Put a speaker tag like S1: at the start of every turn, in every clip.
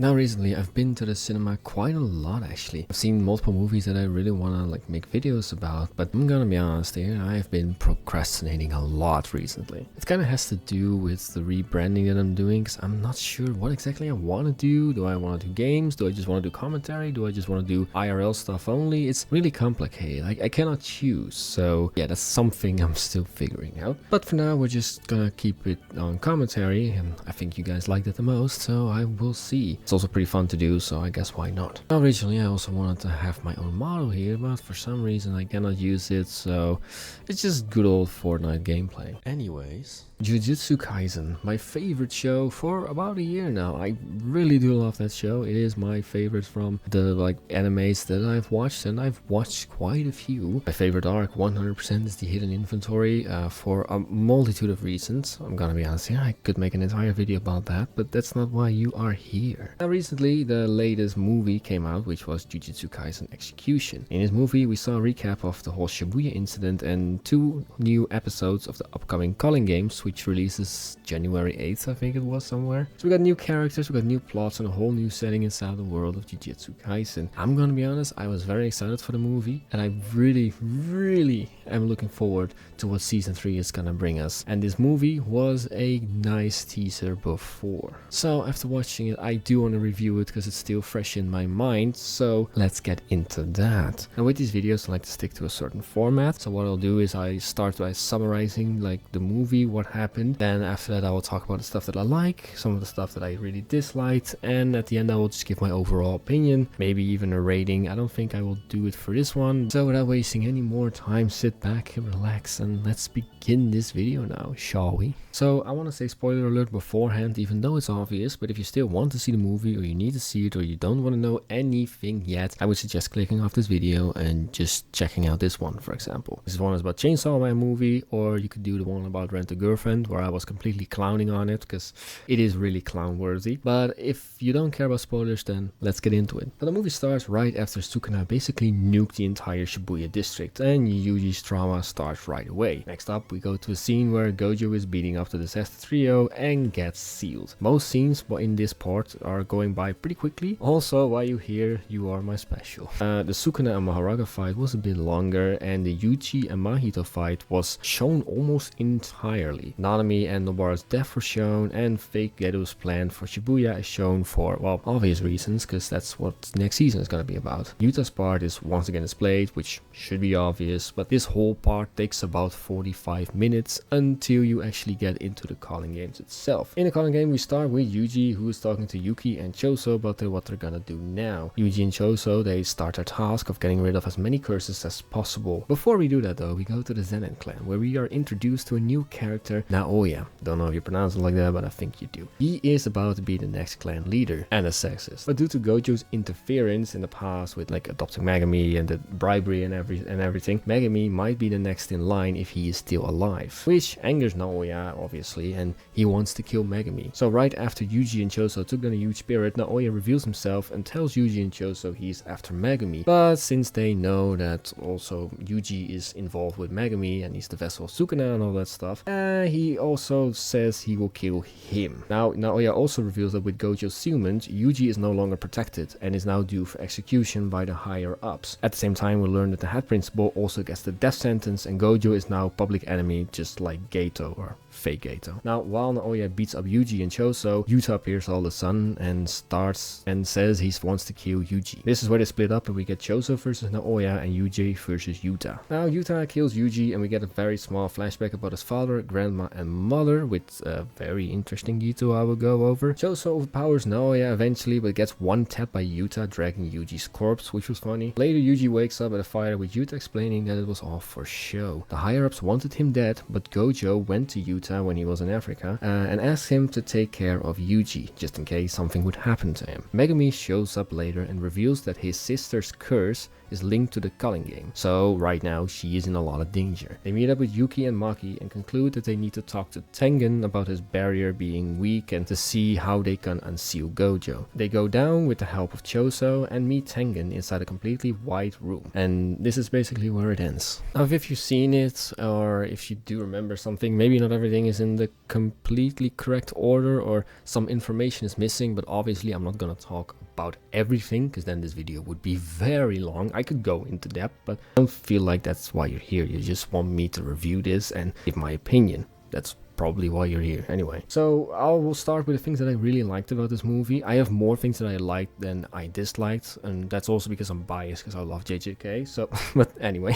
S1: Now recently I've been to the cinema quite a lot actually. I've seen multiple movies that I really wanna make videos about, but I'm gonna be honest here, I've been procrastinating a lot recently. It kinda has to do with the rebranding that I'm doing, because I'm not sure what exactly I wanna do. Do I wanna do games? Do I just wanna do commentary? Do I just wanna do IRL stuff only? It's really complicated. I cannot choose. So yeah, that's something I'm still figuring out. But for now we're just gonna keep it on commentary, and I think you guys liked it the most, so I will see. It's also pretty fun to do, so I guess why not. Now originally I also wanted to have my own model here, but for some reason I cannot use it, so it's just good old Fortnite gameplay. Anyways, Jujutsu Kaisen, my favorite show for about a year now. I really do love that show. It is my favorite from the animes that I've watched, and I've watched quite a few. My favorite arc 100% is the hidden inventory for a multitude of reasons. I'm gonna be honest here, I could make an entire video about that, but that's not why you are here. Now recently the latest movie came out, which was Jujutsu Kaisen Execution. In this movie we saw a recap of the whole Shibuya incident and 2 new episodes of the upcoming Calling Games, which releases January 8th, I think it was somewhere. So we got new characters, we got new plots, and a whole new setting inside the world of Jujutsu Kaisen. I'm gonna be honest, I was very excited for the movie, and I really am looking forward to what season 3 is gonna bring us. And this movie was a nice teaser before. So after watching it, I do want to review it because it's still fresh in my mind, so let's get into that. And with these videos I like to stick to a certain format, so what I'll do is I start by summarizing the movie, what happened, then after that I will talk about the stuff that I like, some of the stuff that I really disliked, and at the end I will just give my overall opinion, maybe even a rating. I don't think I will do it for this one, so without wasting any more time, sit back and relax and let's begin this video now, shall we? So I want to say spoiler alert beforehand, even though it's obvious, but if you still want to see the movie, or you need to see it, or you don't want to know anything yet, I would suggest clicking off this video and just checking out this one, for example. This one is about Chainsaw Man movie, or you could do the one about Rent a Girlfriend, where I was completely clowning on it, because it is really clown worthy. But if you don't care about spoilers, then let's get into it. But the movie starts right after Sukuna basically nuked the entire Shibuya district, and Yuji's trauma starts right away. Next up, we go to a scene where Gojo is beating up the disaster trio and gets sealed. Most scenes in this part are going by pretty quickly. Also, while you hear You Are My Special. The Sukuna and Maharaga fight was a bit longer, and the Yuji and Mahito fight was shown almost entirely. Nanami and Nobara's death were shown, and fake Gedo's plan for Shibuya is shown for, well, obvious reasons, because that's what next season is going to be about. Yuta's part is once again displayed, which should be obvious, but this whole part takes about 45 minutes until you actually get into the Calling Games itself. In the Calling Game we start with Yuji, who is talking to Yuki and Choso about what they're gonna do now. Yuji and Choso, they start their task of getting rid of as many curses as possible. Before we do that though, we go to the Zenin clan, where we are introduced to a new character, Naoya. Don't know if you pronounce it like that, but I think you do. He is about to be the next clan leader, and a sexist. But due to Gojo's interference in the past with adopting Megami and the bribery and everything, Megami might be the next in line if he is still alive. Which angers Naoya, obviously, and he wants to kill Megami. So right after Yuji and Choso took down a huge spirit, Naoya reveals himself and tells Yuji and Choso he's after Megami. But since they know that also Yuji is involved with Megami and he's the vessel of Sukuna and all that stuff, he also says he will kill him. Now Naoya also reveals that with Gojo's sealment, Yuji is no longer protected and is now due for execution by the higher ups. At the same time, we learn that the head principal also gets the death sentence, and Gojo is now public enemy, just like Geto, or fake Geto. Now, while Naoya beats up Yuji and Choso, Yuta appears all of a sudden and starts and says he wants to kill Yuji. This is where they split up, and we get Choso versus Naoya and Yuji versus Yuta. Now, Yuta kills Yuji, and we get a very small flashback about his father, grandma, and mother, with a very interesting detail I will go over. Choso overpowers Naoya eventually, but gets one tap by Yuta, dragging Yuji's corpse, which was funny. Later, Yuji wakes up at a fire with Yuta explaining that it was all for show. The higher-ups wanted him dead, but Gojo went to Yuta when he was in Africa and asked him to take care of Yuji, just in case something would happen to him. Megami shows up later and reveals that his sister's curse is linked to the Culling game, so right now she is in a lot of danger. They meet up with Yuki and Maki and conclude that they need to talk to Tengen about his barrier being weak and to see how they can unseal Gojo. They go down with the help of Choso and meet Tengen inside a completely white room, and this is basically where it ends. Now if you've seen it, or if you do remember something, maybe not everything everything is in the completely correct order or some information is missing, but obviously I'm not gonna talk about everything because then this video would be very long. I could go into depth, but I don't feel like that's why you're here. You just want me to review this and give my opinion. That's probably why you're here anyway. So I will start with the things that I really liked about this movie. I have more things that I liked than I disliked, and that's also because I'm biased because I love JJK. So but anyway,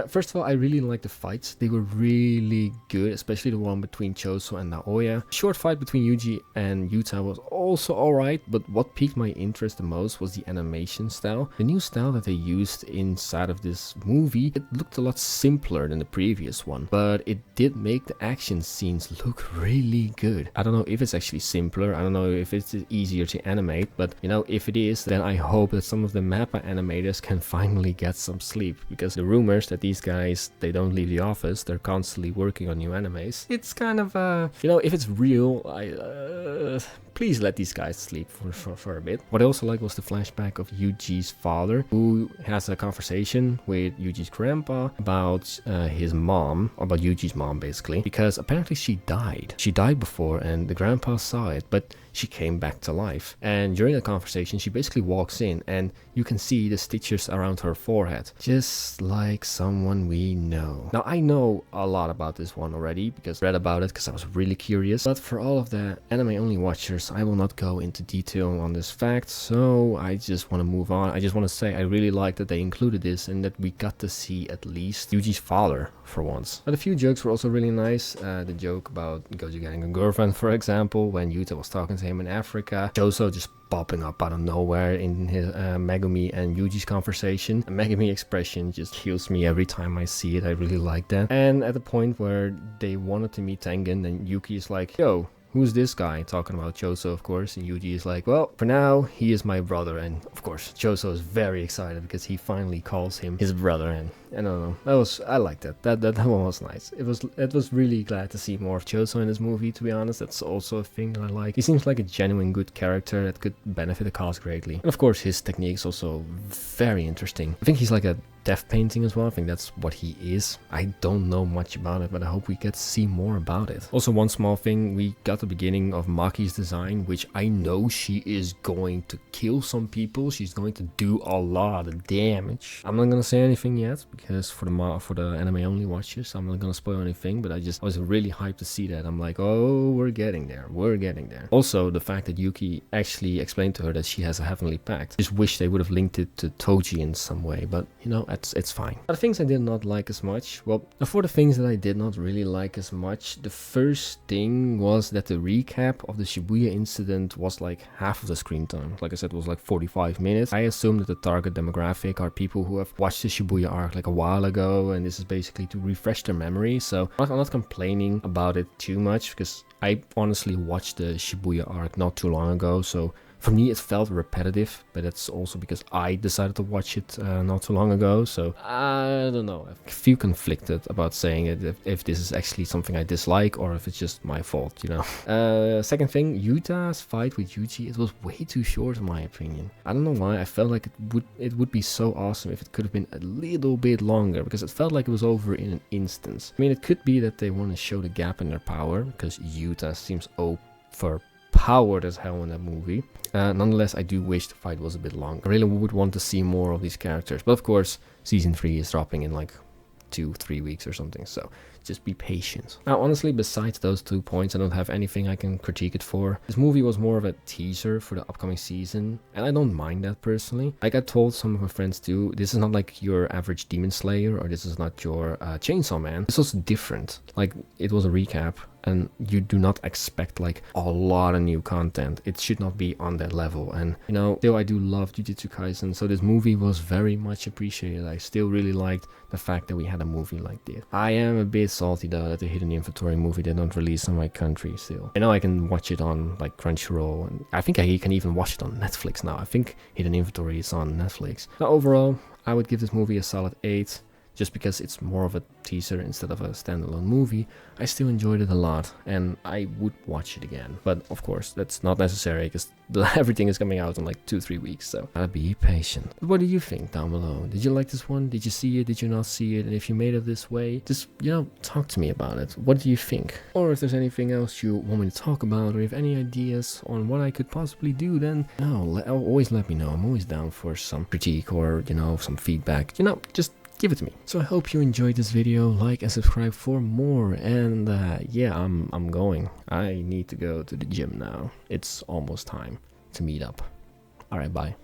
S1: first of all, I really liked the fights. They were really good, especially the one between Choso and Naoya. Short fight between Yuji and Yuta was also alright, but what piqued my interest the most was the animation style. The new style that they used inside of this movie, it looked a lot simpler than the previous one, but it did make the action scene look really good. I don't know if it's actually simpler, I don't know if it's easier to animate, but you know, if it is, then I hope that some of the MAPPA animators can finally get some sleep, because the rumors that these guys, they don't leave the office, they're constantly working on new animes. It's kind of you know, if it's real, please let these guys sleep for a bit. What I also like was the flashback of Yuji's father, who has a conversation with Yuji's grandpa about his mom, about Yuji's mom basically, because apparently she died. She died before and the grandpa saw it, but she came back to life. And during the conversation, she basically walks in and you can see the stitches around her forehead, just like someone we know. Now, I know a lot about this one already because I read about it because I was really curious, but for all of the anime only watchers, I will not go into detail on this fact, so I just want to move on. I just want to say I really like that they included this and that we got to see at least Yuji's father for once. But a few jokes were also really nice. The joke about Gojo getting a girlfriend, for example, when Yuta was talking to him in Africa. Choso just popping up out of nowhere in his Megumi and Yuji's conversation. A Megumi expression just kills me every time I see it. I really like that. And at the point where they wanted to meet Tengen, then Yuki is like, yo, who's this guy? Talking about Choso, of course, and Yuji is like, well, for now, he is my brother. And of course, Choso is very excited because he finally calls him his brother. And I don't know, I liked that. That one was nice. It was really glad to see more of Choso in this movie, to be honest. That's also a thing that I like. He seems like a genuine good character that could benefit the cause greatly. And of course, his technique is also very interesting. I think he's like a death painting as well. I think that's what he is. I don't know much about it, but I hope we get to see more about it. Also, one small thing, we got the beginning of Maki's design, which I know she is going to kill some people. She's going to do a lot of damage. I'm not gonna say anything yet because for the anime only watchers, I'm not gonna spoil anything, but I was really hyped to see that. I'm like, oh, we're getting there. Also, the fact that Yuki actually explained to her that she has a heavenly pact. Just wish they would have linked it to Toji in some way, but you know, it's fine. But the things I did not like as much, well, for the things that I did not really like as much, the first thing was that the recap of the Shibuya incident was like half of the screen time. Like I said, it was like 45 minutes. I assume that the target demographic are people who have watched the Shibuya arc like a while ago, and this is basically to refresh their memory. So I'm not complaining about it too much because I honestly watched the Shibuya arc not too long ago, so for me, it felt repetitive, but that's also because I decided to watch it not too long ago, so I don't know. I feel conflicted about saying it, if this is actually something I dislike or if it's just my fault, you know. Second thing, Yuta's fight with Yuji, it was way too short in my opinion. I don't know why, I felt like it would be so awesome if it could have been a little bit longer, because it felt like it was over in an instant. I mean, it could be that they want to show the gap in their power, because Yuta seems overpowered as hell in that movie. Nonetheless, I do wish the fight was a bit longer. I really would want to see more of these characters, but of course, season 3 is dropping in like 2-3 weeks or something, so just be patient. Now, honestly, besides those 2 points, I don't have anything I can critique it for. This movie was more of a teaser for the upcoming season, and I don't mind that personally. Like I told some of my friends too, this is not like your average Demon Slayer, or this is not your Chainsaw Man. This was different. Like, it was a recap, and you do not expect like a lot of new content. It should not be on that level. And you know, still I do love Jujutsu Kaisen, so this movie was very much appreciated. I still really liked the fact that we had a movie like this. I am a bit salty though that the Hidden Inventory movie did not release in my country still. I know I can watch it on like Crunchyroll, and I think I can even watch it on Netflix now. I think Hidden Inventory is on Netflix. Now overall, I would give this movie a solid 8. just because it's more of a teaser instead of a standalone movie, I still enjoyed it a lot and I would watch it again. But of course, that's not necessary because everything is coming out in like 2-3 weeks, so I'll be patient. But what do you think down below? Did you like this one? Did you see it? Did you not see it? And if you made it this way, just, talk to me about it. What do you think? Or if there's anything else you want me to talk about, or if any ideas on what I could possibly do, then always let me know. I'm always down for some critique or, some feedback. Just give it to me. So I hope you enjoyed this video. Like and subscribe for more. And yeah, I'm going. I need to go to the gym now. It's almost time to meet up. Alright, bye.